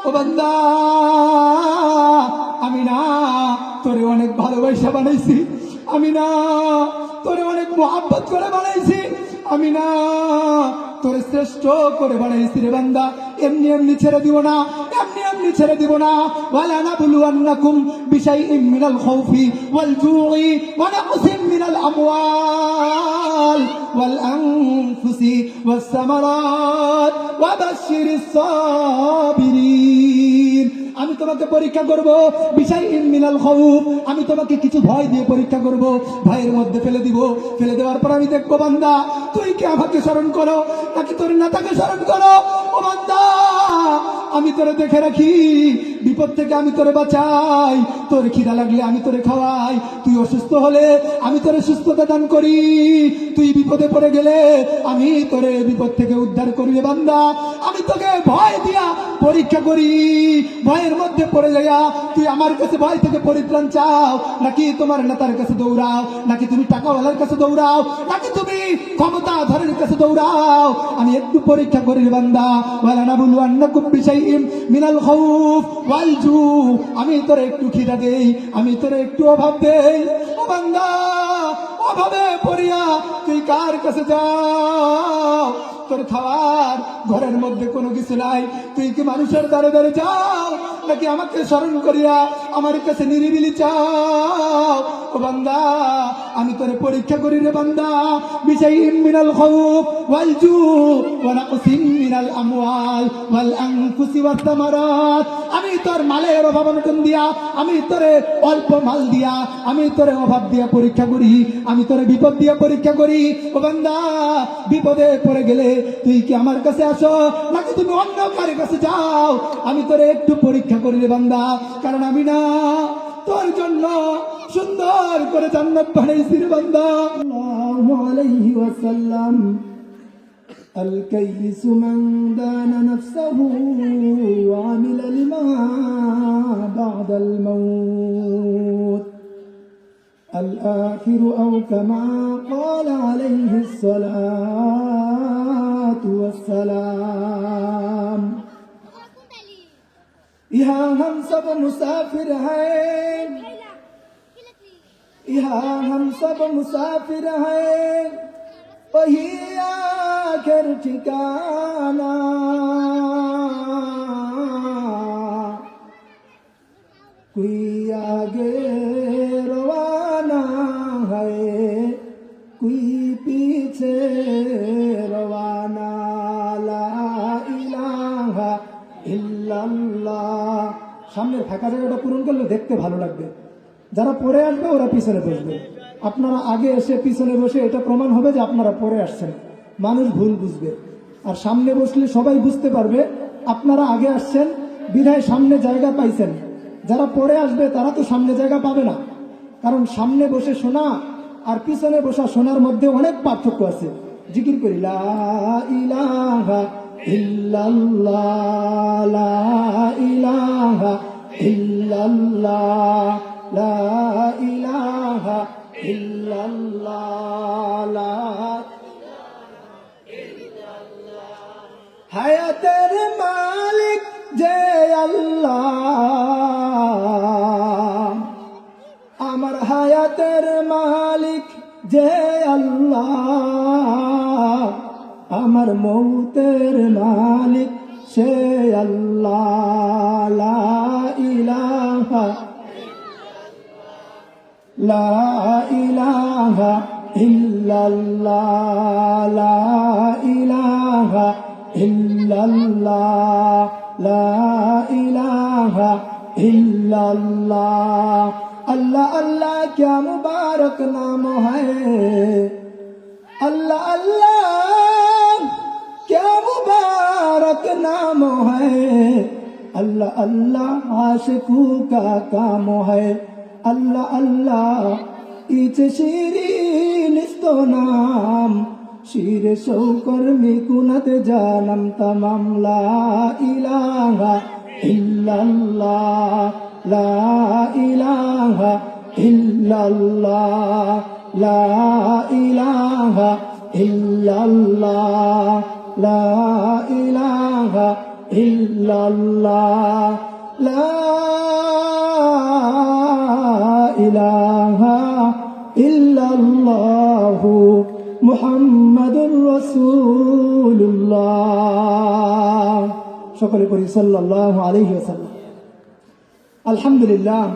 ও বান্দা আমি না তোরে অনেক ভালোবাসা বানাইছি, আমি না তোরে অনেক মোহাব্বত করে বানাইছি, আমি না তোরে শ্রেষ্ঠ করে বানাইছি রে বান্দা। এমনি এমনি ছেড়ে দিব না, এমনি এমনি ছেড়ে দিব না। ওয়ালা নাবলুওয়ান্নাকুম বিশাইইম মিনাল খাউফি ওয়াল জুই ওয়া নাকসিম মিনাল আমওয়াল ওয়াল আনফুসি ওয়াস সামারাত ওয়া বাশশিরিস সাবিরিন। আমি তোমাকে পরীক্ষা করব বিশাইইম মিনাল খাউফ, আমি তোমাকে কিছু ভয় দিয়ে পরীক্ষা করব, ভয়ের মধ্যে ফেলে দিব। ফেলে দেওয়ার পর আমি দেখবো বান্দা তুই কি আমাকে স্মরণ করো নাকি তোর নেতাকে স্মরণ করো। ও বান্দা আমি তোরে দেখে রাখি, বিপদ থেকে আমি তোরে বাঁচাই, তোর খিদা লাগলে আমি তোরে খাওয়াই, তুই অসুস্থ হলে আমি তোরে সুস্থতা দান করি, তুই বিপদে পড়ে গেলে আমি তোরে বিপদ থেকে উদ্ধার করি। বান্দা আমি তোকে ভয় দিয়া পরীক্ষা করি, ভয়ের মধ্যে পড়ে যাইয়া তুই আমার কাছে ভয় থেকে পরিত্রাণ চাও নাকি তোমার নেতার কাছে দৌড়াও, নাকি তুমি টাকাওয়ালার কাছে দৌড়াও, নাকি তুমি ক্ষমতাধরের কাছে দৌড়াও। আমি একটু পরীক্ষা করি বান্দা। ওয়ালা নাবলুওয়ান্নাকুম বিশাইইম মিনাল খাউফ ওয়াল জু, আমি তোরে একটু খিদা দেই, আমি তোরে একটু অভাব দেই। ও বান্দা অভাবে পড়িয়া তুই কার কাছে যাও? তোর খাওয়ার ঘরের মধ্যে কোনো কিছু নাই, তুই কি মানুষের দ্বারে দ্বারে যাও নাকি আমাকে স্মরণ করিয়া আমার কাছে নিরিবিলি চাও? ও বান্দা আমি তোরে পরীক্ষা করি রে বান্দা। বিশাইইম মিনাল খাউফ ওয়াল জু ওয়া নাকসিম মিনাল আমওয়াল ওয়াল আনফুসি ওয়াস সামারাত, আমি তোর মালের অভাব অনটন দিয়া, আমি তোরে অল্প মাল দিয়া, আমি তোরে অভাব দিয়া পরীক্ষা করি, আমি তোরে বিপদ দিয়া পরীক্ষা করি। ও বান্দা বিপদে পড়ে গেলে তুই কি আমার কাছে আসো নাকি তুমি অন্য কারো কাছে যাও? আমি তোরে একটু পরীক্ষা করি রে বান্দা, কারণ আমি না তোর জন্য সুন্দর করে জান্নাত বানাইছি রে বান্দা। সাল্লাল্লাহু আলাইহি ওয়াসাল্লাম আল কাইসু মান দানা নাফসাহু ওয়া আমিলা লিমা বা'দাল মাউত আল আখিরু আও কামা ক্বালা আলাইহিস সালাতু ওয়াস সালাম। यहाँ हम सब मुसाफिर हैं, यहाँ हम सब मुसाफिर हैं, वही आखिर ठिकाना। कोई आगे रवाना है, कोई पीछे रवाना। ला इलाहा ইল্লাল্লাহ। সামনের ফাঁকা জায়গাটা পূরণ করলে দেখতে ভালো লাগবে, যারা পরে আসবে ওরা পিছনে বসবে, আপনারা আগে এসে পিছনে বসে এটা প্রমাণ হবে যে আপনারা পরে আসছেন, মানুষ ভুল বুঝবে। আর সামনে বসলে সবাই বুঝতে পারবে আপনারা আগে আসছেন বিধায় সামনে জায়গা পাইছেন। যারা পরে আসবে তারা তো সামনে জায়গা পাবে না, কারণ সামনে বসে শোনা আর পিছনে বসা শোনার মধ্যে অনেক পার্থক্য আছে। জিকির করি লা ইলাহা ইল্লাল্লাহ, লা ইলাহা ইল্লাল্লাহ, লা ইলাহা ইল্লাল্লাহ, লা হায়াতের মালিক যে আল্লাহ, আমার হায়াতের মালিক যে আল্লাহ, আমার মৌতের মালিক সে আল্লাহ। লা ইলাহা লা ইলাহা ইল্লাল্লাহ, লা ইলাহা ইল্লাল্লাহ, লা ইলাহা ইল্লাল্লাহ। अल्लाह अल्लाह क्या मुबारक नाम है, अल्लाह अल्लाह क्या मुबारक नाम है, अल्लाह अल्लाह आशिकू का काम है, अल्लाह अल्लाह इच शिरीन इस्तो नाम, शीर शौकर मिकुनत जानम तमाम। ला इलाहा इल्लल्लाह, ला इलाहा इल्लल्लाह, ला इलाहा इल्लल्लाह, ला इलाहा इल्लल्लाह। ইল্লাল্লাহ লা ইলাহা ইল্লাল্লাহু মুহাম্মাদুর রাসূলুল্লাহ। সকলে পড়ি সাল্লাল্লাহু আলাইহি ওয়াসাল্লাম। আলহামদুলিল্লাহ,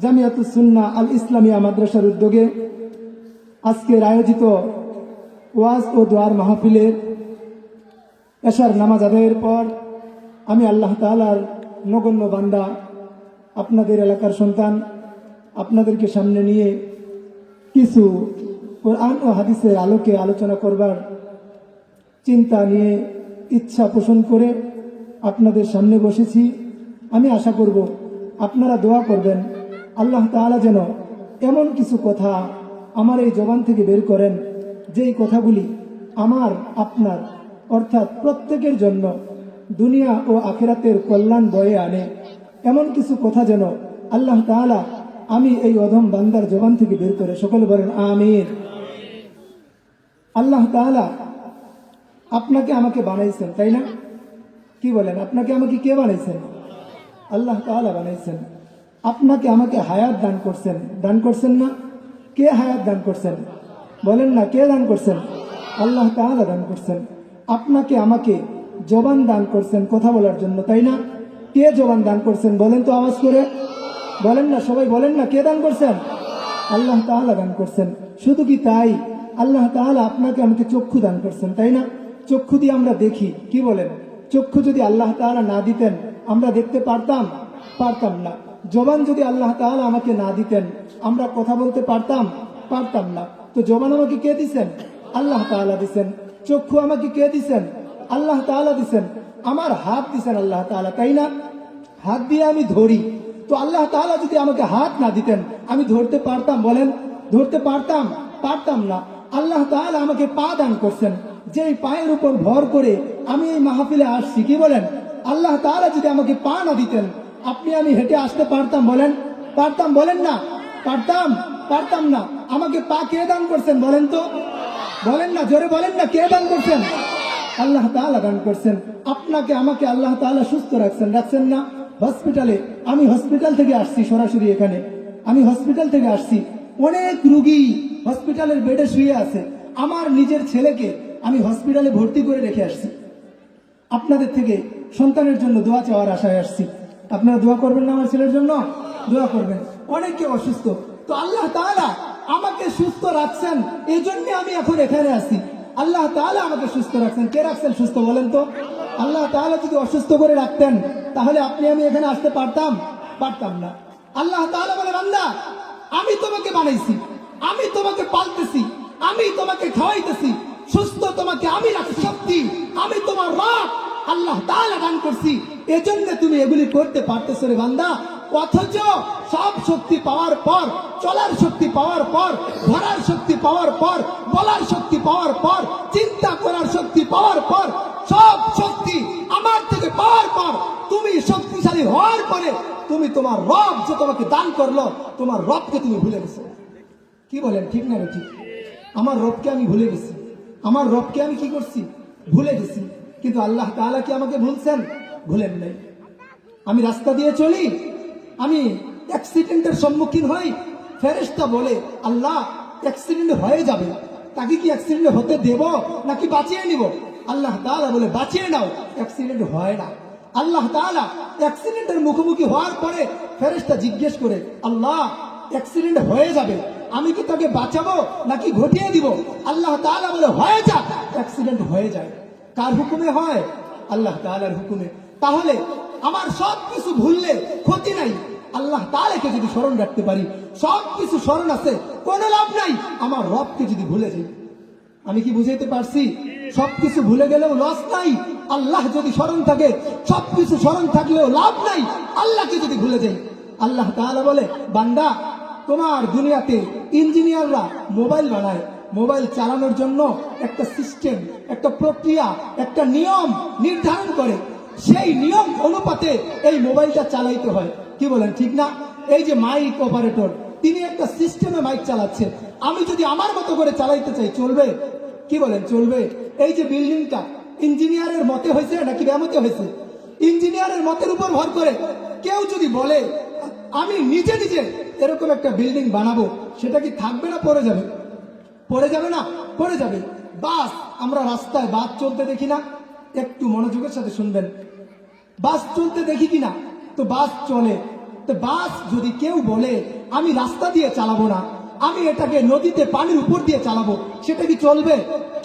জামিয়াতুস সুন্নাহ আল ইসলামিয়া মাদ্রাসার উদ্যোগে আজকের আয়োজিত ওয়াজ ও দোয়ার মাহফিলের এশার নামাজ আদায়ের পর আমি আল্লাহ তাআলার নগণ্য বান্দা, আপনাদের এলাকার সন্তান, আপনাদেরকে সামনে নিয়ে কিছু কোরআন ও হাদিসের আলোকে আলোচনা করবার চিন্তা নিয়ে ইচ্ছা পোষণ করে আপনাদের সামনে বসেছি। আমি আশা করব আপনারা দোয়া করবেন আল্লাহ তাআলা যেন এমন কিছু কথা আমার এই জবান থেকে বের করেন যেই কথাগুলি আমার, আপনার অর্থাৎ প্রত্যেকের জন্য দুনিয়া ও আখিরাতের কল্যাণ বয়ে আনে। এমন কিছু কথা যেন আল্লাহ তাআলা আমি এই অধম বান্দার জবান থেকে বের করে, সকলে বলেন আমিন। আল্লাহ তাআলা আপনাকে আমাকে বানাইছেন, তাই না? কি বলেন? আপনাকে আমাকে কে বানাইছেন? আল্লাহ তাআলা বানাইছেন। আপনাকে আমাকে হায়াত দান করছেন, দান করছেন না? কে হায়াত দান করছেন? বলেন না, কে দান করছেন? আল্লাহ তাআলা দান করছেন। আপনাকে আমাকে জবান দান করছেন কথা বলার জন্য, তাই না? কে জবান দান করছেন বলেন তো আওয়াজ করে, বলেন না, সবাই বলেন না, কে দান করছেন? আল্লাহ তাআলা দান করছেন। শুধু কি তাই, আল্লাহ তাআলা আপনাকে আমাকে চক্ষু দান করছেন, তাই না? চক্ষু দিয়ে আমরা দেখি, কি বলেন? চক্ষু যদি আল্লাহ তাআলা না দিতেন আমরা দেখতে পারতাম? পারতাম না। জবান যদি আল্লাহ তাআলা আমাকে না দিতেন আমরা কথা বলতে পারতাম? পারতাম না। তো জবান আমাকে কে দিছেন? আল্লাহ তাআলা দিছেন। চক্ষু আমাকে কে দিছেন? আল্লাহ তাআলা দিছেন। আমার হাত দিছেন আল্লাহ তাআলা, তাই না? হাত দিয়ে আমি ধরি। তো আল্লাহ তাআলা যদি আমাকে হাত না দিতেন আমি ধরতে পারতাম? বলেন, ধরতে পারতাম? পারতাম না। আল্লাহ তাআলা আমাকে পা দান করছেন, যেই পায়ের উপর ভর করে আমি এই মাহফিলে আসছি, কি বলেন? আল্লাহ তাআলা যদি আমাকে পা না দিতেন আপনি আমি হেঁটে আসতে পারতাম? বলেন, পারতাম? বলেন না, পারতাম? পারতাম না। আমাকে পা কে দান করছেন বলেন তো? বলেন না, জোরে বলেন না, কে দান করছেন? আল্লাহ তাআলা দান করছেন। আপনাকে আমাকে আল্লাহ তাআলা সুস্থ রাখছেন, রাখছেন না? হসপিটালে, আমি হসপিটাল থেকে আসছি সরাসরি এখানে, আমি হসপিটাল থেকে আসছি। অনেক রুগী হসপিটালের বেডে শুয়ে আছে। আমার নিজের ছেলেকে আমি হসপিটালে ভর্তি করে রেখে আসছি। আপনাদের থেকে সন্তানের জন্য দোয়া চাওয়ার আশায় আসছি। আপনারা দোয়া করবেন না আমার ছেলের জন্য? দোয়া করবেন। অনেকে অসুস্থ, তো আল্লাহ তাআলা আমাকে সুস্থ রাখছেন, এই জন্য আমি এখন এখানে আছি। আল্লাহ তাআলা আমাকে সুস্থ রাখছেন। কে রাখছেন সুস্থ বলেন তো? আল্লাহ তাআলা যদি অসুস্থ করে রাখতেন তাহলে আপনি আমি এখানে আসতে পারতাম? পারতাম না। আল্লাহ তাআলা বলে, বান্দা আমি তোমাকে বানাইছি, আমি তোমাকে পালতেছি, আমি তোমাকে খাওয়াইতেছি, সুস্থ তোমাকে আমি রাখছি, শক্তি আমি তোমার রব আল্লাহ তাআলা দান করছি, এজন্য তুমি এগুলি করতে পারতেছো রে বান্দা। অথচ সব শক্তি পাওয়ার পর, চলার শক্তি পাওয়ার পর, ধরার শক্তি পাওয়ার পর, বলার শক্তি পাওয়ার পর, চিন্তা করার শক্তি পাওয়ার পর, সব শক্তি আমার থেকে পাওয়ার পর তুমি শক্তিশালী হওয়ার পরে তুমি তোমার রব যে তোমাকে দান করলো, তোমার রবকে তুমি ভুলে গেছো। কি বলেন, ঠিক না? ঠিক। আমার রবকে আমি ভুলে গেছি। আমার রবকে আমি কি করছি? ভুলে গেছি। কিন্তু আল্লাহ তাআলা কি আমাকে ভুলছেন? ভুলেন নাই। আমি রাস্তা দিয়ে চলি, আমি অ্যাক্সিডেন্টের সম্মুখীন হই, ফেরেশতা বলে আল্লাহ অ্যাক্সিডেন্ট হয়ে যাবে, তাকে কি অ্যাক্সিডেন্ট হতে দেব নাকি বাঁচিয়ে নিব? আল্লাহ তাআলা বলে বাঁচিয়ে নাও, অ্যাক্সিডেন্ট হয় না। আল্লাহ তাআলা অ্যাক্সিডেন্টের মুখোমুখি হওয়ার পরে ফেরেশতা জিজ্ঞেস করে, আল্লাহ অ্যাক্সিডেন্ট হয়ে যাবে, আমি কি তাকে বাঁচাবো নাকি ঘটিয়ে দিব? আল্লাহ তাআলা বলে হয়ে যাক, অ্যাক্সিডেন্ট হয়ে যায়। কার হুকুমে হয়? আল্লাহ তাআলার হুকুমে। তাহলে আমার সব কিছু ভুললে ক্ষতি নাই, আল্লাহ তাআলাকে যদি স্মরণ রাখতে পারি, সব কিছু স্মরণ আছে, কোনো লাভ নাই। আমার রবকে যদি ভুলে যাই, আমি কি বুঝাইতে পারছি? সবকিছু ভুলে গেলেও লস নাই। আল্লাহ যদি স্মরণ থাকে, সবকিছু স্মরণ থাকলেও লাভ নাই। আল্লাহকে যদি ভুলে যাই, আল্লাহ তাআলা বলে বান্দা তোমার দুনিয়াতে ইঞ্জিনিয়াররা মোবাইল বানায়, মোবাইল চালানোর জন্য একটা সিস্টেম, একটা প্রক্রিয়া, একটা নিয়ম নির্ধারণ করে, সেই নিয়ম অনুপাতে এই মোবাইলটা চালাইতে হয়। কি বলেন, ঠিক না? এই যে মাইক অপারেটর, তিনি একটা সিস্টেমে মাইক চালাচ্ছে। আমি যদি আমার মতো করে চালাইতে চাই, চলবে? কি বলেন, চলবে? এই যে বিল্ডিংটা ইঞ্জিনিয়ারের মতে হয়েছে নাকি ব্যামতে হয়েছে? ইঞ্জিনিয়ারের মতের উপর ভর করে কেউ যদি বলে আমি নিজে নিজে এরকম একটা বিল্ডিং বানাবো, সেটা কি থাকবে না পড়ে যাবে? পড়ে যাবে না? পড়ে যাবে। বাস, আমরা রাস্তায় বাস চলতে দেখি না? একটু মনোযোগের সাথে শুনবেন। বাস চলতে দেখি কিনা? তো বাস চলে। তো বাস যদি কেউ বলে আমি রাস্তা দিয়ে চালাবো না, আমি এটাকে নদীতে পানির উপর দিয়ে চালাবো, সেটা কি চলবে?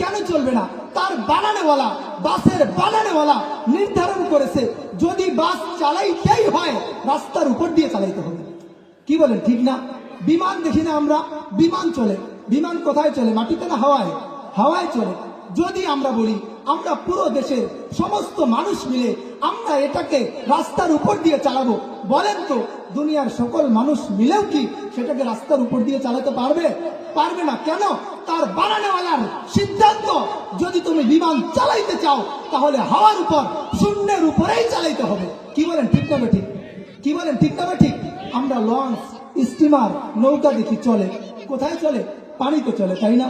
কেন চলবে না? তার বানানেওয়ালা, বাসের বানানেওয়ালা নির্ধারণ করেছে যদি বাস চালাইতেই হয় রাস্তার উপর দিয়ে চালাইতে হবে। কি বলেন, ঠিক না? বিমান দেখি না আমরা? বিমান চলে। বিমান কোথায় চলে? মাটিতে না হাওয়ায়? হাওয়ায় চলে। যদি আমরা বলি আমরা পুরো দেশের সমস্ত মানুষ মিলে আমরা এটাকে রাস্তার উপর দিয়ে চালাবো, বলেন তো দুনিয়ার সকল মানুষ মিলেও কি সেটাকে রাস্তার উপর দিয়ে চালাতে পারবে? পারবে না। কেন? তার বানানেওয়ালার সিদ্ধান্ত যদি তুমি বিমান চালাইতে চাও তাহলে হাওয়ার উপর, শূন্যের উপরেই চালাইতে হবে। কি বলেন, ঠিক না ঠিক? কি বলেন, ঠিক না ঠিক? আমরা লঞ্চ, স্টিমার, নৌকা দেখি চলে। কোথায় চলে? পানিতে চলে, তাই না?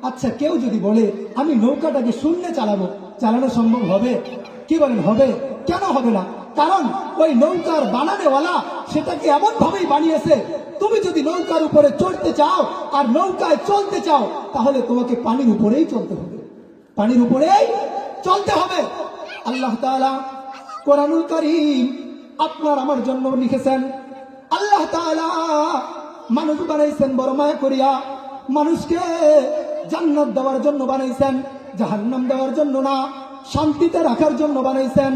আচ্ছা, কেউ যদি বলে আমি নৌকাটাকে শূন্যে চালাবো, চালানো সম্ভব হবে? কি বলেন, হবে? কেন হবে না? কারণ ওই নৌকার বানানেওয়ালা সেটাকে এমন ভাবেই বানিয়েছে, তুমি যদি নৌকার উপরে চড়তে চাও আর নৌকায় চলতে চাও তাহলে তোমাকে পানির উপরেই চলতে হবে। পানির উপরেই চলতে হবে। আল্লাহ তাআলা কোরআনুল কারীম আপনার আমার জন্য লিখেছেন। আল্লাহ তাআলা মানুষ বানাইছেন বড় মায়া করিয়া। মানুষকে জান্নাত দেওয়ার জন্য বানাইছেন, জাহান্নাম দেওয়ার জন্য না। শান্তিতে রাখার জন্য বানাইছেন,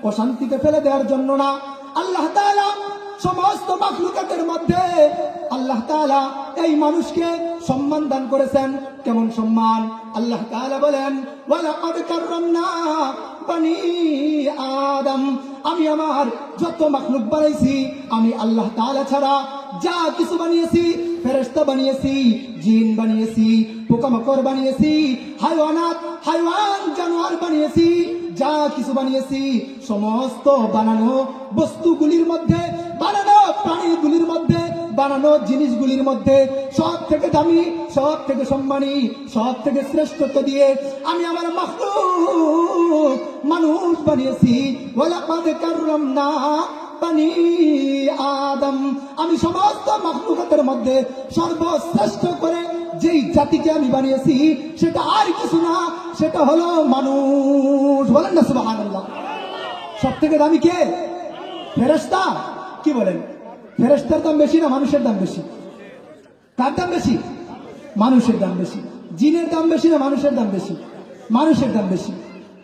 অশান্তিতে ফেলে দেওয়ার জন্য না। আল্লাহ তাআলা সমস্ত মাখলুকাতের মধ্যে আল্লাহ তাআলা এই মানুষকে সম্মান দান করেছেন। কেমন সম্মান? আল্লাহ তাআলা বলেন ওয়ালাকাদ কাররামনা বানি আদম। আমি আমার যত মাখলুক বানাইছি আমি আল্লাহ তাআলা ছাড়া যা কিছু বানিয়েছি, ফেরেশতা বানিয়েছি, জিন বানিয়েছি, পোকামাকড় বানিয়েছি, হাইওয়ান জানোয়ার বানিয়েছি, যা কিছু বানিয়েছি সমস্ত বানানো বস্তুগুলির মধ্যে, বানানো প্রাণীগুলির মধ্যে, বানানো জিনিসগুলির মধ্যে সব থেকে দামি, সব থেকে সম্মানী, সব থেকে শ্রেষ্ঠত্ব দিয়ে আমি আমার মাখলুক মানুষ বানিয়েছি। ওয়ালাকাদ কাররামনা বানি আদম। আমি সমস্ত মাখলুকাতের মধ্যে সর্বশ্রেষ্ঠ করে যেই জাতিকে আমি বানিয়েছি সেটা আর কিছু না, সেটা হলো মানুষ। বলেন না সুবহানাল্লাহ। সব থেকে দামি কে? ফেরেশতা। কি বলেন, ফেরেশতার দাম বেশি না মানুষের দাম বেশি? কার দাম বেশি? মানুষের দাম বেশি। জিনের দাম বেশি না মানুষের দাম বেশি? মানুষের দাম বেশি।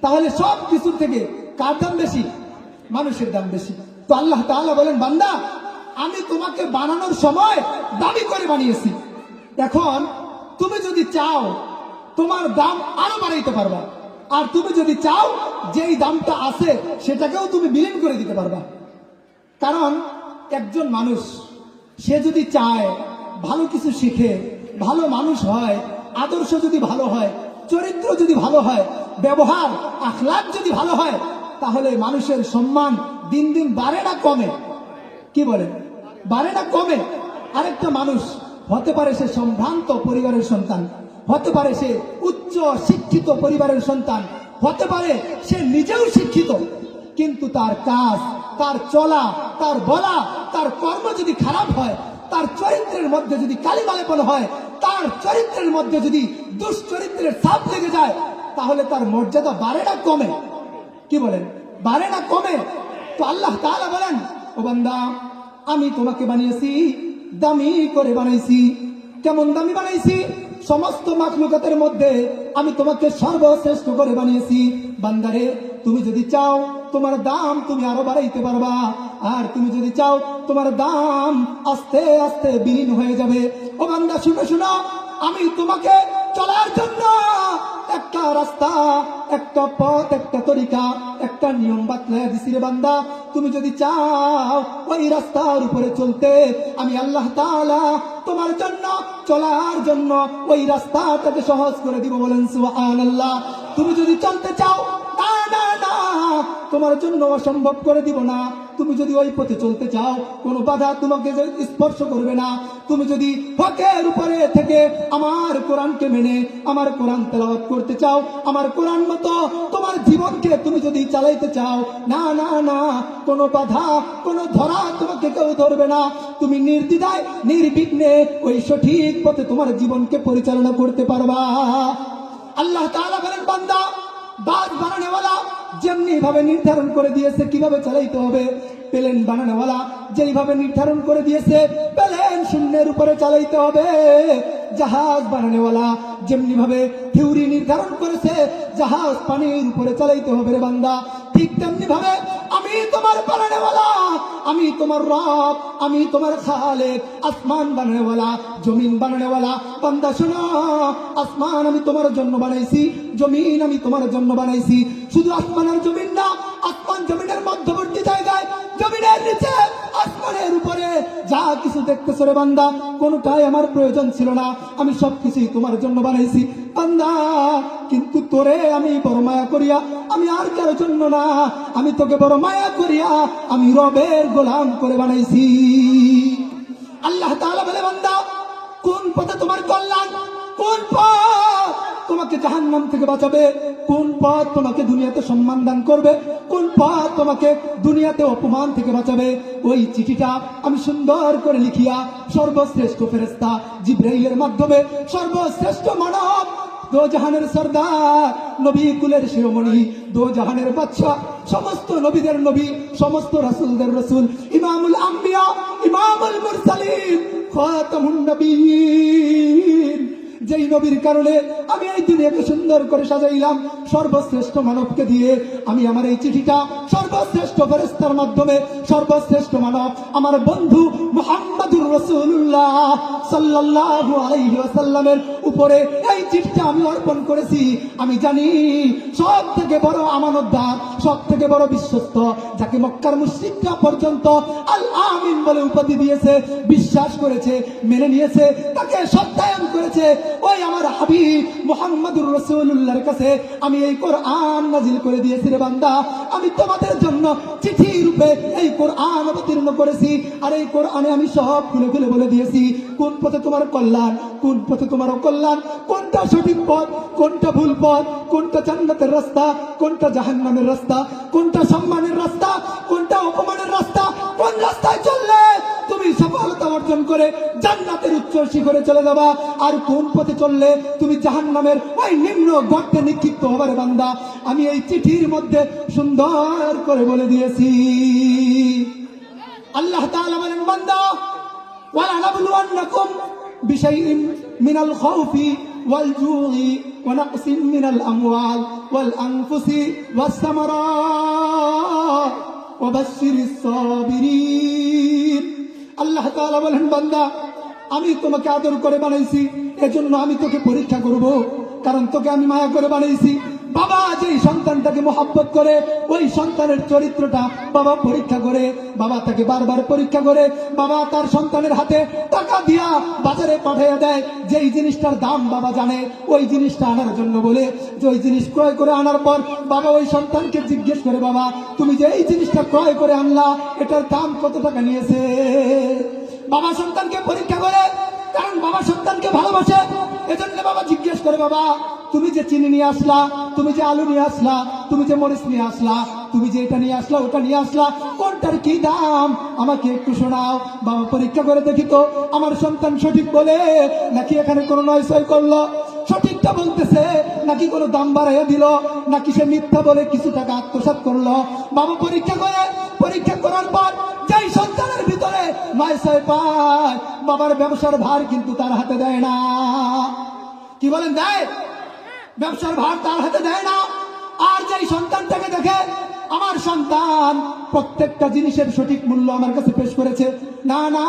তাহলে সব কিছুর থেকে কার দাম বেশি? মানুষের দাম বেশি। তো আল্লাহ তাআলা বলেন বান্দা আমি তোমাকে বানানোর সময় দামি করে বানিয়েছি। এখন তুমি যদি চাও তোমার দাম আরো বাড়াইতে পারবা, আর তুমি যদি চাও যেই দামটা আছে সেটাকেও তুমি বিলীন করে দিতে পারবা। কারণ একজন মানুষ সে যদি চায় ভালো কিছু শিখে, ভালো মানুষ হয়, আদর্শ যদি ভালো হয়, চরিত্র যদি ভালো হয়, ব্যবহার আখলাক যদি ভালো হয়, তাহলে মানুষের সম্মান দিন দিন বাড়ে না কমে? কি বলেন, বাড়ে না কমে? আরেকটা মানুষ হতে পারে সে সম্ভ্রান্ত পরিবারের সন্তান, হতে পারে সে উচ্চ শিক্ষিত পরিবারের সন্তান, হতে পারে সে নিজেও শিক্ষিত, কিন্তু তার কাজ, তার চলা, তার বলা, তার কর্ম যদি খারাপ হয়, তার চরিত্রের মধ্যে যদি কালিমালেপন হয়, তার চরিত্রের মধ্যে যদি দুশ্চরিত্রের ছাপ লেগে যায়, তাহলে তার মর্যাদা বাড়ে না কমে? কি বলেন, বাড়ে না কমে? তো আল্লাহ তাআলা বলেন ও বান্দা আমি তোমাকে বানিয়েছি, দামি করে বানাইছি। কেমন দামি বানাইছি? সমস্ত মাখলুকাতের মধ্যে আমি তোমাকে সর্বশ্রেষ্ঠ করে বানিয়েছি। বান্দারে তুমি যদি চাও তোমার দাম তুমি আরো বাড়াইতে পারবা, আর তুমি যদি চাও তোমার দাম আস্তে আস্তে বিলীন হয়ে যাবে। ও বান্দা শুনো শুনো, আমি তোমাকে চলার জন্য একটা রাস্তা, একটা পথ, একটা তরিকা, একটা নিয়ম বাতলায় দিছি রে বান্দা। তুমি যদি চাও ওই রাস্তার উপরে চলতে, আমি আল্লাহ তাআলা তোমার জন্য চলার জন্য ওই রাস্তাটাকে সহজ করে দিব। বলেন সুবহানাল্লাহ। তুমি যদি চলতে চাও, না না না, তোমার জন্য অসম্ভব করে দিব না। তুমি যদি ওই পথে চলতে চাও, কোনো বাধা তোমাকে স্পর্শ করবে না। তুমি যদি হকের উপরে থেকে আমার কোরআনকে মেনে আমার কোরআন তেলাওয়াত করতে চাও, আমার কোরআন মতো তোমার জীবনকে তুমি যদি চালাইতে চাও, না না না, কোনো বাধা কোনো ধরা তোমাকে কেউ ধরবে না। তুমি নির্দ্বিধায় নির্বিঘ্নে ওই সঠিক পথে তোমার জীবনকে পরিচালনা করতে পারবা। আল্লাহ তাআলা বলেন, বান্দা, বাস বানানোওয়ালা যেমনি ভাবে নির্ধারণ করে দিয়েছে কিভাবে চালাইতে হবে, প্লেন বানানোওয়ালা যেইভাবে নির্ধারণ করে দিয়েছে প্লেন শূন্যের উপরে চালাইতে হবে। জাহাজ বানানোওয়ালা যেমনি ভাবে থিওরি নির্ধারণ করেছে জাহাজ পানির উপরে চালাইতে হবে রে বান্দা, ঠিক তেমনি ভাবে আমি তোমার বানানোওয়ালা, আমি তোমার রব, আমি তোমার খালেক, আসমান বানানোওয়ালা জমিন বানানোওয়ালা। বান্দা শোনো, আসমান আমি তোমার জন্য বানাইছি, জমিন আমি তোমার জন্য বানাইছি। শুধু আসমান আর জমিন না, আসমান জমিনের মধ্যবর্তী জায়গায়, জমিনের নিচে আসমানের উপরে যা কিছু দেখতেছো রে বান্দা, কোনটাই আমার প্রয়োজন ছিল না, আমি সবকিছুই তোমার জন্য বানাইছি বান্দা। কিন্তু তোরে আমি বড় মায়া করিয়া, আমি আর কারোর জন্য না, আমি তোকে বড় মায়া করিয়া আমি রবের গোলাম করে বানাইছি। আল্লাহ তাআলা বলে, বান্দা, কোন পথে তোমার কল্যাণ, কোন পথ তোমাকে জাহান্নাম থেকে বাঁচাবে, কোন পথ তোমাকে দুনিয়াতে সম্মান দান করবে, কোন পথ তোমাকে দুনিয়াতে অপমান থেকে বাঁচাবে, ওই চিঠিটা আমি সুন্দর করে লিখিয়া সর্বশ্রেষ্ঠ ফেরেশতা জিবরাইলের মাধ্যমে সর্বশ্রেষ্ঠ মানব, দো জাহানের সরদার, নবী কুলের শিরোমণি, দো জাহানের বাদশা, সমস্ত নবীদের নবী, সমস্ত রাসূলদের রাসূল, ইমামুল আম্বিয়া, ইমামুল মুরসালিন, খাতামুন নবীয়িন, যেই নবীর কারণে আমি এই দুনিয়াকে সুন্দর করে সাজাইলাম, সর্বশ্রেষ্ঠ মানবকে দিয়ে আমি আমার এই চিঠিটা সর্বশ্রেষ্ঠ ফেরেশতার মাধ্যমে সর্বশ্রেষ্ঠ মানব আমার বন্ধু মুহাম্মদুর রাসূলুল্লাহ সাল্লাল্লাহু আলাইহি ওয়াসাল্লামের উপরে এই চিঠিটা আমি অর্পণ করেছি। আমি জানি সব থেকে বড় আমানতদার, সব থেকে বড় বিশ্বস্ত, যাকে মক্কার মুশরিকরা পর্যন্ত আল আমিন বলে উপাধি দিয়েছে, বিশ্বাস করেছে, মেনে নিয়েছে, তাকে সত্যায়ন করেছে, ওই আমার হাবিব মুহাম্মদুর রাসূলুল্লাহর কাছে আমি এই কোরআন নাজিল করে দিয়েছি রে বান্দা। আমি তোমাদের জন্য চিঠি রূপে এই কোরআন অবতীর্ণ করেছি, আর এই কোরআনে আমি সব খুলে খুলে বলে দিয়েছি কোন পথে তোমার কল্যাণ, কোন পথে তোমার অকল্যাণ, কোনটা সঠিক পথ, কোনটা ভুল পথ, কোনটা জান্নাতের রাস্তা, কোনটা জাহান্নামের রাস্তা, কোনটা সম্মানের রাস্তা, কোনটা অপমানের রাস্তা, কোন রাস্তায় চললে তুমি সফলতা অর্জন করে জান্নাতের উচ্চ শিখরে চলে যাবা, আর কোন পথে চললে তুমি জাহান্নামের ওই নিম্ন গর্তে নিক্ষিপ্ত হবার বান্দা আমি এই চিঠির মধ্যে সুন্দর করে বলে দিয়েছি। আল্লাহ তাআলা বলেন, বান্দা, ওয়ালা নাবলুওয়ান্নাকুম বিশাইইন মিনাল খাউফি ওয়াল জুই ওয়া নাকসিন মিনাল আমওয়াল ওয়াল আনফুসি ওয়াস সামারাত ওয়া বাশশিরিস সাবিরিন। আল্লাহ তাআলা বলেন, বান্দা, আমি তোমাকে আদর করে বানাইছি, এজন্য আমি তোকে পরীক্ষা করব, কারণ তোকে আমি মায়া করে বানাইছি। বাবা যেই সন্তানটাকে মোহাব্বত করে ওই সন্তানের চরিত্রটা বাবা পরীক্ষা করে, বাবা তাকে বারবার পরীক্ষা করে, বাবা তার সন্তানের হাতে টাকা দিয়া বাজারে পাঠিয়ে দেয়, যেই জিনিসটার দাম বাবা জানে ওই জিনিসটা আনার জন্য বলে, যে ওই জিনিস ক্রয় করে আনার পর বাবা ওই সন্তানকে জিজ্ঞেস করে, বাবা তুমি যে এই জিনিসটা ক্রয় করে আনলা এটার দাম কত টাকা নিয়েছে? বাবা সন্তানকে পরীক্ষা করে, কারণ বাবা সন্তানকে ভালোবাসে, এজন্য বাবা জিজ্ঞেস করে, বাবা তুমি যে চিনি নিয়ে আসলা, তুমি যে আলু নিয়ে আসলা, তুমি যে মরিচ নিয়ে আসলা, তুমি যে এটা নিয়ে আসলা ওটা নিয়ে আসলা, কোনটার কি দাম আমাকে একটু শোনাও। বাবা পরীক্ষা করে দেখি তো আমার সন্তান সঠিক বলে নাকি এখানে কোনো নয়ছয় করলো, সঠিকটা বলতেছে নাকি কোনো দাম বাড়াইয়া দিল, নাকি সে মিথ্যা বলে কিছু টাকা আত্মসাৎ করলো। বাবা পরীক্ষা করে, পরীক্ষা করার পর যেই সন্তানের ভিতরে নয়ছয় পায়, বাবার ব্যবসার ভার কিন্তু তার হাতে দেয় না। কি বলেন, দেয়? ব্যবসার ভার তার হাতে দেয় না। আর যেই সন্তানটাকে দেখে আমার সন্তান প্রত্যেকটা জিনিসের সঠিক মূল্য আমার কাছে পেশ করেছে, না না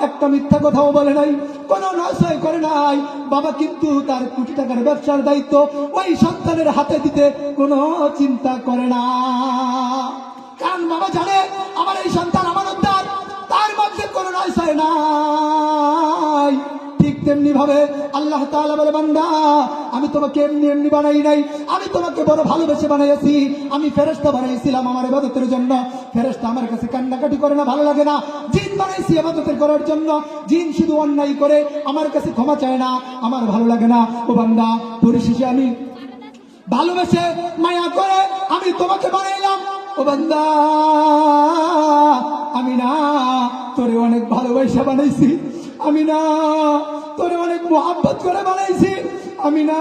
একটা মিথ্যা কথাও বলে নাই, কোনো নয়ছয় করে নাই, বাবা কিন্তু তার কোটি টাকার ব্যবসার দায়িত্ব ওই সন্তানের হাতে দিতে কোনো চিন্তা করে না। কারণ বাবা জানে আমার এই সন্তান আমানতদার, তার মধ্যে কোনো নয়ছয় নাই। ঠিক তেমনি ভাবে আল্লাহ তাআলা বলে, বান্দা আমি তোমাকে এমনি এমনি বানাই নাই, আমি তোমাকে বড় ভালোবেসে বানাইছি। আমি ফেরেশতা বানাইছিলাম আমার ইবাদতের জন্য। ফেরেশতা আমার কাছে কান্নাকাটি করে না, ভালো লাগে না। জিন বানাইছি ইবাদতের করার জন্য। জিন শুধু অন্যায় করে, আমার কাছে ক্ষমা চায় না, আমার ভালো লাগে না। ও বান্দা, পরিশেষে আমি ভালোবেসে মায়া করে আমি তোমাকে বানাইলাম। ও বান্দা, আমি না তোরে অনেক ভালোবাসা বানাইছি, আমি না তোরে অনেক মোহাব্বত করে বানাইছি, আমি না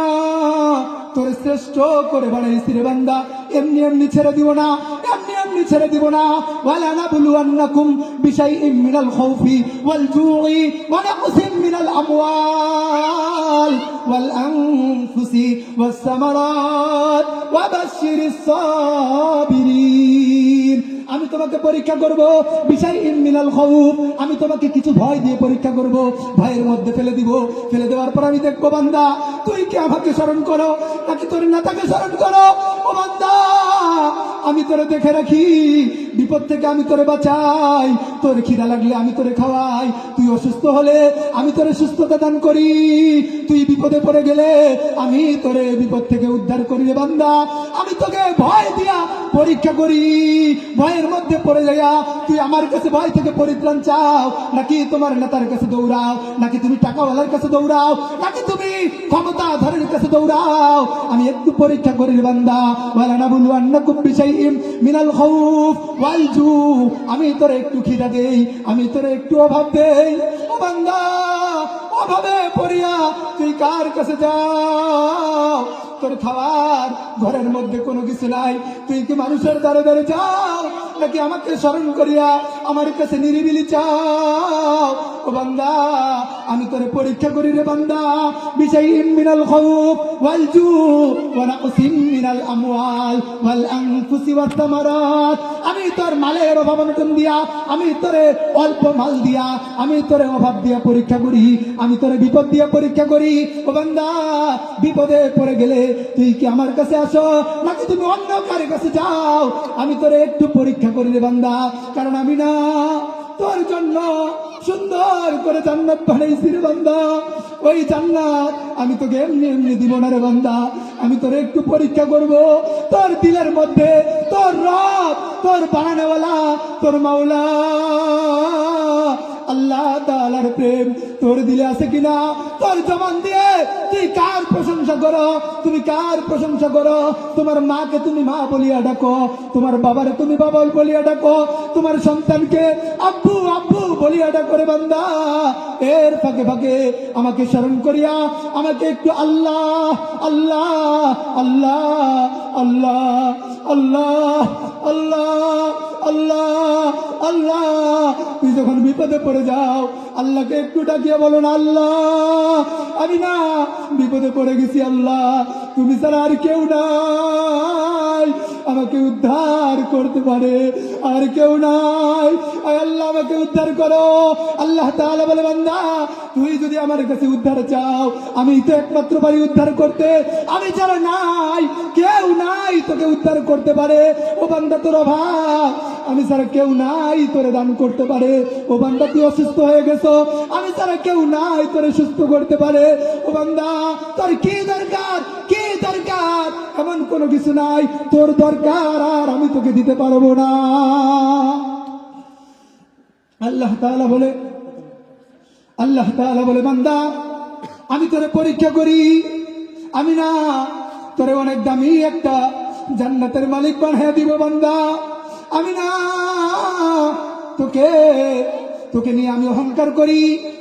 তোরে শ্রেষ্ঠ করে বানাইছি রে বান্দা। এমনি এমনি ছেড়ে দিব না, এমনি এমনি ছেড়ে দিব না। ওয়ালা নাবলুয়ান্নাকুম বিশাইইম মিনাল খাউফি ওয়াল জুই ওয়া নাকসিম মিনাল আমওয়াল ওয়াল আনফুসি ওয়াস সামারাত ওয়া বাশশিরিস সাবিরিন। আমি তোমাকে পরীক্ষা করব বিশাইইম মিনাল খাউফ, আমি তোমাকে কিছু ভয় দিয়ে পরীক্ষা করব, ভয়ের মধ্যে ফেলে দিব। ফেলে দেওয়ার পর আমি দেখবো বান্দা তুই কি আমাকে স্মরণ করো নাকি তোর নেতাকে স্মরণ করো। ও বান্দা, আমি তোরে দেখে রাখি, বিপদ থেকে আমি তোরে বাঁচাই, তোর খিদা লাগলে আমি তোরে খাওয়াই, তুই অসুস্থ হলে আমি তোরে সুস্থতা দান করি, তুই বিপদে পড়ে গেলে আমি তোরে বিপদ থেকে উদ্ধার করি রে বান্দা। আমি তোকে ভয় দিয়া পরীক্ষা করি, ভয়ের মধ্যে পড়ে যাইয়া তুই আমার কাছে ভয় থেকে পরিত্রাণ চাও নাকি তোমার নেতার কাছে দৌড়াও, নাকি তুমি টাকাওয়ালার কাছে দৌড়াও, নাকি তুমি ক্ষমতাধরের কাছে দৌড়াও। আমি একটু পরীক্ষা করি রে বান্দা। ওয়ালা নাবলুয়ান্নাকুম বিশাইইম মিনাল খাউফ ওয়াল জু, আমি তোরে একটু খিদা দেই, আমি তোরে একটু অভাব দেই। ও বান্দা, অভাবে পড়িয়া তুই কার কাছে যাও? তোর খাওয়ার ঘরের মধ্যে কোনো কিছু নাই, তুই কি মানুষের দ্বারে দ্বারে যাও নাকি আমাকে স্মরণ করিয়া আমার কাছে নিরিবিলি চাও? ও বান্দা, আমি তোরে পরীক্ষা করি রে বান্দা। বিশাইইম মিনাল খাউফ ওয়াল জু ওয়া নাকসিম মিনাল আমওয়াল ওয়াল আনফুসি ওয়াস সামারাত, আমি তোর মালের অভাব অনটন দিয়া, আমি তোরে অল্প মাল দিয়া, আমি তোরে অভাব দিয়া পরীক্ষা করি, আমি তোরে বিপদ দিয়া পরীক্ষা করি। ও বান্দা, বিপদে পড়ে গেলে তুই কি আমার কাছে আসো নাকি তুমি অন্য কারো কাছে যাও? আমি তোরে একটু পরীক্ষা করি রে বান্দা, কারণ আমি না তোর জন্য সুন্দর করে জান্নাত বানাইছি রে বান্দা। ওই জান্নাত আমি তোকে এমনি এমনি দিব না রে বান্দা, আমি তোরে একটু পরীক্ষা করব। তোর দিলের মধ্যে তোর রব, তোর বানানেওয়ালা, তোর মাওলা আল্লাহ তাআলার প্রেম তোর দিলে আছে কিনা? তোর জবান দিয়ে তুই কার প্রশংসা করো? তুমি কার প্রশংসা করো? তোমার মাকে তুমি মা বলিয়া ডাকো, তোমার বাবারে তুমি বাবা বলিয়া ডাকো, তোমার সন্তানকে আব্বু আব্বু বলিয়া ডাকো রে বান্দা। এর ফাঁকে ফাঁকে আমাকে স্মরণ করিয়া আমাকে একটু আল্লাহ আল্লাহ আল্লাহ আল্লাহ আল্লাহ আল্লাহ আল্লাহ আল্লাহ, তুই যখন বিপদে পড়ে যাও আল্লাহকে একটু ডাকিয়া বলো না, আল্লাহ আমি না বিপদে পড়ে গেছি, আল্লাহ তুমি ছাড়া আর কেউ নাই আমাকে উদ্ধার করতে পারে, আর কেউ নাই, আল্লাহ আমাকে উদ্ধার করো। আল্লাহ তাআলা বলে, বান্দা তুই যদি আমার কাছে উদ্ধার চাও, আমি তো একমাত্র পারি উদ্ধার করতে, আমি ছাড়া নাই, কেউ নাই তোকে উদ্ধার করতে পারে। ও বান্দা, তোর অভাব, আমি ছাড়া কেউ নাই তোরে দান করতে পারে। ও বান্দা, তুই অসুস্থ হয়ে গেছো, আমি ছাড়া কেউ নাই তোরে সুস্থ করতে পারে। ও বান্দা, তোর কি দরকার, কি দরকার? এমন কোনো কিছু নাই তোর দরকার আর আমি তোকে দিতে পারবো না। আল্লাহ তাআলা বলে, আল্লাহ তাআলা বলে, বান্দা আমি তোরে পরীক্ষা করি, আমি না তোরে অনেক দামি একটা জান্নাতের মালিক বানিয়ে দিব বান্দা। আমি না তোকে তোকে নিয়ে আমি অহংকার করি,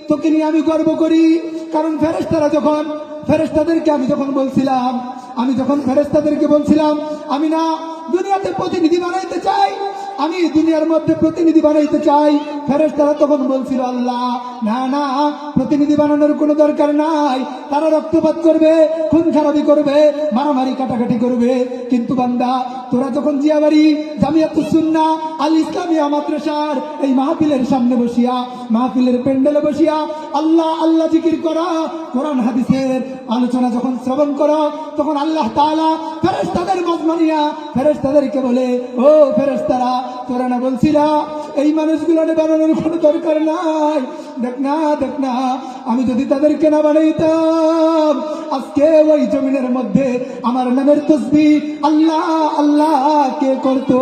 তোকে নিয়ে আমি গর্ব করি। কারণ ফেরেশতাদেরকে আমি যখন বলছিলাম, ফেরেশতাদেরকে বলছিলাম আমি না দুনিয়াতে প্রতিনিধি বানাইতে চাই, আমি দুনিয়ার মধ্যে প্রতিনিধি বানাইতে চাই, ফেরেশতারা তখন বলছিল, আল্লাহ না না, প্রতিনিধি বানানোর কোনো দরকার নাই, তারা রক্তপাত করবে, খুন খারাপি করবে, মারামারি কাটাকাটি করবে। কিন্তু বান্দা, তোরা যখন জিয়াবাড়ি জামিয়াতুস সুন্নাহ আল ইসলামিয়া মাদ্রাসার এই মাহফিলের সামনে বসিয়া, মাহফিলের প্যান্ডেলে বসিয়া আল্লাহ আল্লাহ জিকির করা, কোরআন হাদিসের আলোচনা যখন শ্রবণ করো, তখন আল্লাহ তাআলা ফেরেশতাদের মজমানিয়া ফেরেশতাদেরকে বলে, ও ফেরেশতারা, তোরা না বলছিলা এই মানুষগুলো বানানোর কোনো দরকার নাই। দেখ না, দেখ না, আমি যদি তাদেরকে না বানাইতাম আজকে ওই জমিনের মধ্যে আমার নামের তসবিহ আল্লাহ আল্লাহ কে করতো?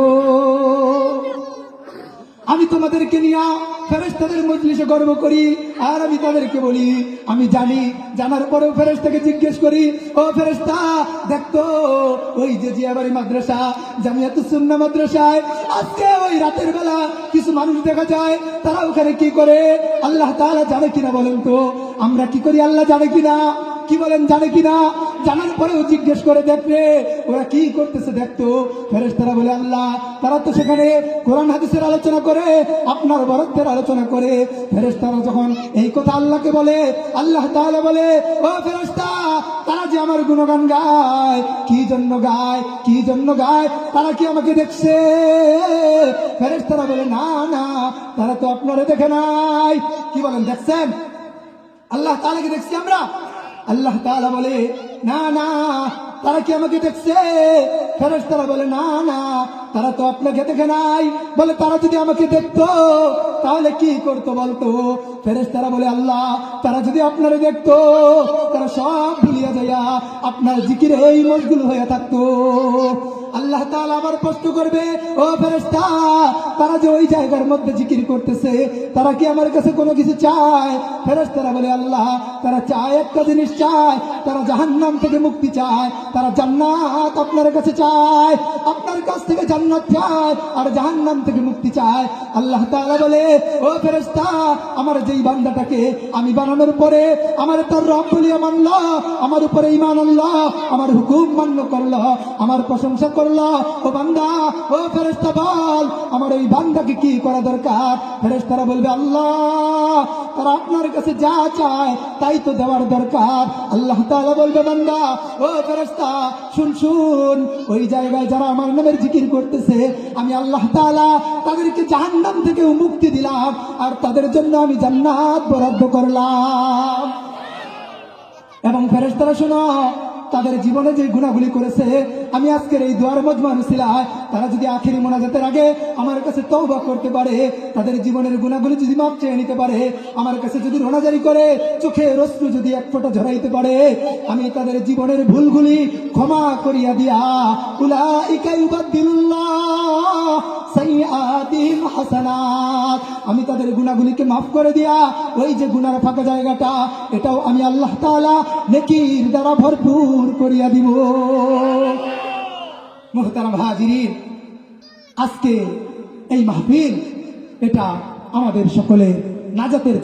আমি তোমাদেরকে নিয়ে ফেরেশতাদের মজলিসে গর্ব করি, আর আমি তাদেরকে বলি আমি জানি, জানার পরেও ফেরেশতাকে জিজ্ঞেস করি, ও ফেরেশতা দেখতো ওই যে জিয়াবাড়ি মাদ্রাসা জামিয়াতুস সুন্নাহ মাদ্রাসায় আজকে ওই রাতের বেলা কিছু মানুষ দেখা যায়, তারা ওখানে কি করে? আল্লাহ তাআলা জানে কিনা বলেন তো? আমরা কি করি আল্লাহ জানে কিনা? কি বলেন জানে কিনা? জানার পরেও জিজ্ঞেস করে দেখবে ওরা কি করতেছে দেখতো। ফেরেশতারা বলে আল্লাহ তারা তো সেখানে কোরআন হাদিসের আলোচনা করে, আপনার বরত্বের আলোচনা করে। ফেরেশতারা যখন এই কথা আল্লাহকে বলে, আল্লাহ তাআলা বলে ও ফেরেশতা তারা যে আমার গুণগান গায়, কি জন্য গায়, কি জন্য গায়? তারা কি আমাকে দেখছে? ফেরেশতারা বলে না না, তারা তো আপনারে দেখে নাই। কি বলেন দেখছেন? আল্লাহ তাআলাকে দেখছি আমরা? আল্লাহ তাআলা বলে না না, তারা কি আমাকে দেখছে? ফেরেশতারা বলে না না, তারা তো আপনাকে দেখে নাই। বলে তারা যদি আমাকে দেখতো তাহলে কি করতো বলতো? ফেরেশতারা বলে আল্লাহ তারা যদি আপনারে দেখতো তারা সব ভুলিয়া যাইয়া আপনার জিকিরে এই মশগুল হয়ে থাকতো। আল্লাহ তাআলা আবার প্রশ্ন করবে, ও ফেরেশতা তারা যে ওই জায়গার মধ্যে জিকির করতেছে তারা কি আমার কাছে কোনো কিছু চায়? ফেরেশতারা বলে আল্লাহ তারা চায় একটা জিনিস চায়, তারা জাহান্নাম থেকে মুক্তি চায়, তারা জান্নাত আপনার কাছে চায়, আপনার কাছ থেকে জান্নাত চায় আর জাহান্নাম থেকে মুক্তি চায়। আল্লাহ তাআলা বলে ও ফেরেশতা আমার যেই বান্দাটাকে আমি বানানোর পরে আমার তার রব বলিয়া মানল, আমার উপরে ঈমান আনলো, আমার হুকুম মান্য করলো, আমার প্রশংসা করলো, ও বান্দা ও ফেরেশতা বল আমার ওই বান্দাকে কি করা দরকার? ফেরেশতারা বলবে আল্লাহ তারা আপনার কাছে যা চায় তাই তো দেওয়ার দরকার। আল্লাহ তাআলা বলবে বান্দা ও ফেরেশতা শুন শুন, ওই জায়গায় যারা আমার নামের জিকির করতেছে আমি আল্লাহ তাআলা তাদেরকে জাহান্নাম থেকে মুক্তি দিলাম আর তাদের জন্য আমি জান্নাত বরাদ্দ করলাম। এবং ফেরেশতারা শোনো, তাদের জীবনে যে গুনাহগুলি করেছে আমি আজকের এই দুয়ার মজমা নসিলায় তারা যদি আখেরি মোনাজাতের আগে আমার কাছে তওবা করতে পারে, তাদের জীবনের গুনাহগুলি যদি মাফ চেয়ে নিতে পারে, আমার কাছে যদি রোনাজারি করে চোখের অশ্রু যদি এক ফোঁটা ঝরাইতে পারে, আমি তাদের জীবনের ভুলগুলি ক্ষমা করিয়া দিয়া উলাইকা ইউবাদদিলুল্লাহ সাইয়্যাতিহিম হাসানাত, আমি তাদের গুনাহগুলিকে মাফ করে দিয়া ওই যে গুনার ফাঁকা জায়গাটা এটাও আমি আল্লাহ তাআলা নেকির দ্বারা ভরপুর করিয়া দিব। মুহতারাম হাজিরিন, আজকে এই মাহফিল এটা আমাদের সকলে নাজাতের